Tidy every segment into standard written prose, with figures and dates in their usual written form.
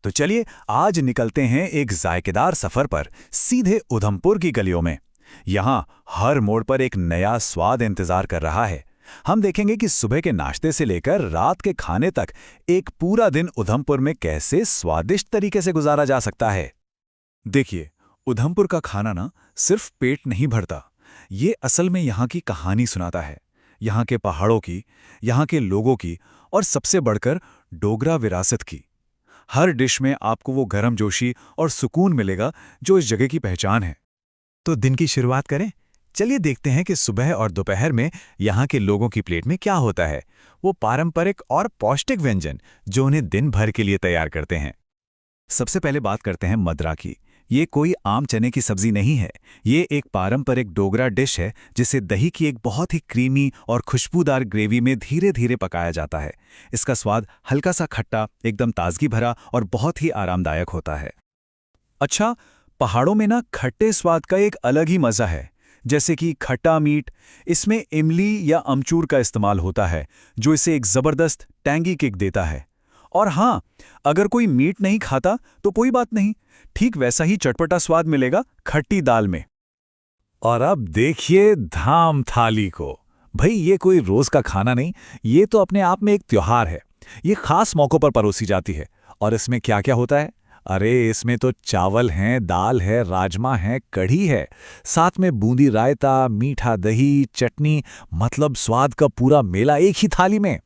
तो चलिए आज निकलते हैं एक जायकेदार सफर पर, सीधे उधमपुर की गलियों में। यहाँ हर मोड़ पर एक नया स्वाद इंतजार कर रहा है। हम देखेंगे कि सुबह के नाश्ते से लेकर रात के खाने तक एक पूरा दिन उधमपुर में कैसे स्वादिष्ट तरीके से गुजारा जा सकता है। देखिए, उधमपुर का खाना ना सिर्फ पेट नहीं भरता, ये असल में यहाँ की कहानी सुनाता है। यहाँ के पहाड़ों की, यहाँ के लोगों की और सबसे बढ़कर डोगरा विरासत की। हर डिश में आपको वो गर्मजोशी और सुकून मिलेगा जो इस जगह की पहचान है। तो दिन की शुरुआत करें। चलिए देखते हैं कि सुबह और दोपहर में यहाँ के लोगों की प्लेट में क्या होता है, वो पारंपरिक और पौष्टिक व्यंजन जो उन्हें दिन भर के लिए तैयार करते हैं। सबसे पहले बात करते हैं मदरा की। ये कोई आम चने की सब्जी नहीं है, ये एक पारंपरिक डोगरा डिश है जिसे दही की एक बहुत ही क्रीमी और खुशबूदार ग्रेवी में धीरे धीरे पकाया जाता है। इसका स्वाद हल्का सा खट्टा, एकदम ताजगी भरा और बहुत ही आरामदायक होता है। अच्छा, पहाड़ों में ना खट्टे स्वाद का एक अलग ही मज़ा है, जैसे कि खट्टा मीट। इसमें इमली या अमचूर का इस्तेमाल होता है जो इसे एक ज़बरदस्त टैंगी किक देता है। और हाँ, अगर कोई मीट नहीं खाता तो कोई बात नहीं, ठीक वैसा ही चटपटा स्वाद मिलेगा खट्टी दाल में। और अब देखिए धाम थाली को। भाई, ये कोई रोज का खाना नहीं, ये तो अपने आप में एक त्योहार है। ये खास मौक़ों पर परोसी जाती है। और इसमें क्या क्या होता है? अरे, इसमें तो चावल हैं, दाल है, राजमा है, कढ़ी है, साथ में बूंदी रायता, मीठा दही, चटनी, मतलब स्वाद का पूरा मेला एक ही थाली में।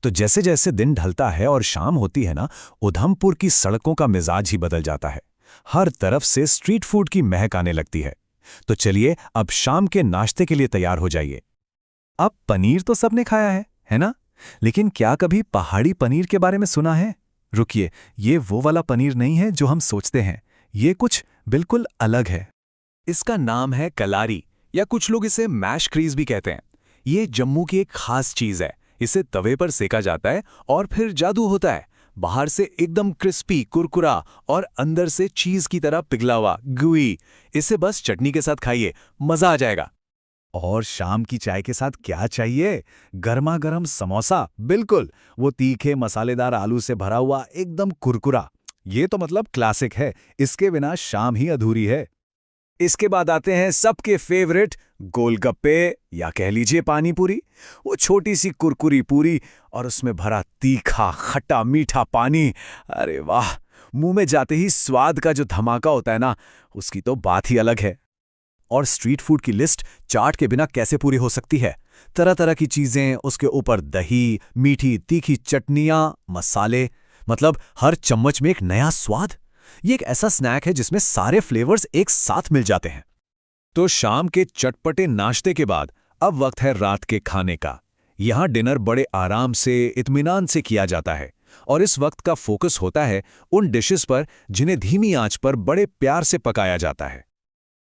तो जैसे जैसे दिन ढलता है और शाम होती है ना, उधमपुर की सड़कों का मिजाज ही बदल जाता है। हर तरफ से स्ट्रीट फूड की महक आने लगती है। तो चलिए अब शाम के नाश्ते के लिए तैयार हो जाइए। अब पनीर तो सबने खाया है ना? लेकिन क्या कभी पहाड़ी पनीर के बारे में सुना है? रुकिए, ये वो वाला पनीर नहीं है जो हम सोचते हैं। ये कुछ बिल्कुल अलग है। इसका नाम है कलारी, या कुछ लोग इसे मैश क्रीज भी कहते हैं। ये जम्मू की एक खास चीज है। इसे तवे पर सेका जाता है और फिर जादू होता है। बाहर से एकदम क्रिस्पी, कुरकुरा और अंदर से चीज की तरह पिघला हुआ, गुई। इसे बस चटनी के साथ खाइए, मजा आ जाएगा। और शाम की चाय के साथ क्या चाहिए? गर्मा गर्म समोसा, बिल्कुल वो तीखे मसालेदार आलू से भरा हुआ, एकदम कुरकुरा। ये तो मतलब क्लासिक है, इसके बिना शाम ही अधूरी है। इसके बाद आते हैं सबके फेवरेट गोलगप्पे, या कह लीजिए पानी पूरी। वो छोटी सी कुरकुरी पूरी और उसमें भरा तीखा खट्टा मीठा पानी। अरे वाह, मुंह में जाते ही स्वाद का जो धमाका होता है ना, उसकी तो बात ही अलग है। और स्ट्रीट फूड की लिस्ट चाट के बिना कैसे पूरी हो सकती है? तरह तरह की चीजें, उसके ऊपर दही, मीठी तीखी चटनियां, मसाले, मतलब हर चम्मच में एक नया स्वाद। ये एक ऐसा स्नैक है जिसमें सारे फ्लेवर्स एक साथ मिल जाते हैं। तो शाम के चटपटे नाश्ते के बाद अब वक्त है रात के खाने का। यहाँ डिनर बड़े आराम से, इत्मीनान से किया जाता है और इस वक्त का फोकस होता है उन डिशेस पर जिन्हें धीमी आंच पर बड़े प्यार से पकाया जाता है।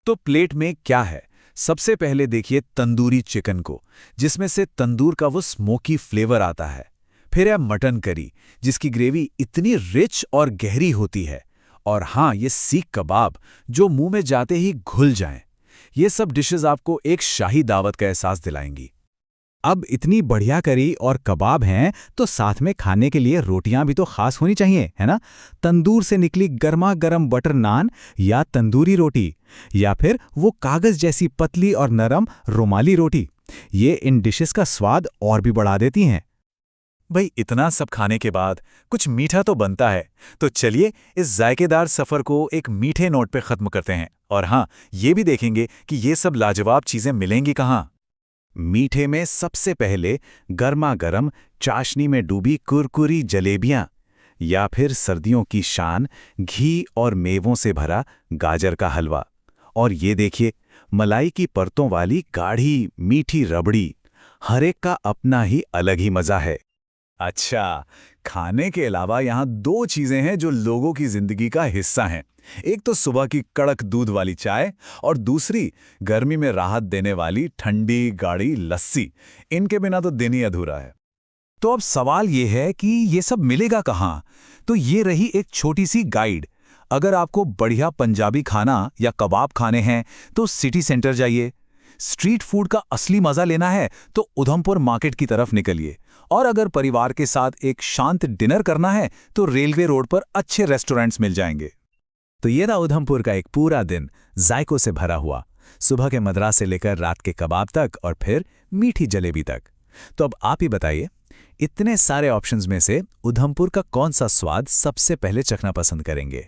तो प्लेट में क्या है? सबसे पहले देखिए तंदूरी चिकन को, जिसमें से तंदूर का वो स्मोकी फ्लेवर आता है। फिर है मटन करी, जिसकी ग्रेवी इतनी रिच और गहरी होती है। और हाँ, ये सीख कबाब जो मुंह में जाते ही घुल जाएं। ये सब डिशेस आपको एक शाही दावत का एहसास दिलाएंगी। अब इतनी बढ़िया करी और कबाब हैं, तो साथ में खाने के लिए रोटियां भी तो खास होनी चाहिए, है ना? तंदूर से निकली गर्मा गर्म बटर नान या तंदूरी रोटी, या फिर वो कागज जैसी पतली और नरम रुमाली रोटी, ये इन डिशेस का स्वाद और भी बढ़ा देती हैं। भाई, इतना सब खाने के बाद कुछ मीठा तो बनता है। तो चलिए इस जायकेदार सफर को एक मीठे नोट पे खत्म करते हैं। और हाँ, ये भी देखेंगे कि ये सब लाजवाब चीजें मिलेंगी कहाँ। मीठे में सबसे पहले गर्मा गर्म चाशनी में डूबी कुरकुरी जलेबियां, या फिर सर्दियों की शान घी और मेवों से भरा गाजर का हलवा। और ये देखिए, मलाई की परतों वाली गाढ़ी मीठी रबड़ी। हर एक का अपना ही अलग ही मजा है। अच्छा, खाने के अलावा यहाँ दो चीजें हैं जो लोगों की जिंदगी का हिस्सा हैं। एक तो सुबह की कड़क दूध वाली चाय, और दूसरी गर्मी में राहत देने वाली ठंडी गाढ़ी लस्सी। इनके बिना तो दिन ही अधूरा है। तो अब सवाल ये है कि ये सब मिलेगा कहाँ? तो ये रही एक छोटी सी गाइड। अगर आपको बढ़िया पंजाबी खाना या कबाब खाने हैं तो सिटी सेंटर जाइए। स्ट्रीट फूड का असली मजा लेना है तो उधमपुर मार्केट की तरफ निकलिए। और अगर परिवार के साथ एक शांत डिनर करना है तो रेलवे रोड पर अच्छे रेस्टोरेंट्स मिल जाएंगे। तो ये था उधमपुर का एक पूरा दिन जायकों से भरा हुआ, सुबह के मदरा से लेकर रात के कबाब तक और फिर मीठी जलेबी तक। तो अब आप ही बताइए, इतने सारे ऑप्शंस में से उधमपुर का कौन सा स्वाद सबसे पहले चखना पसंद करेंगे?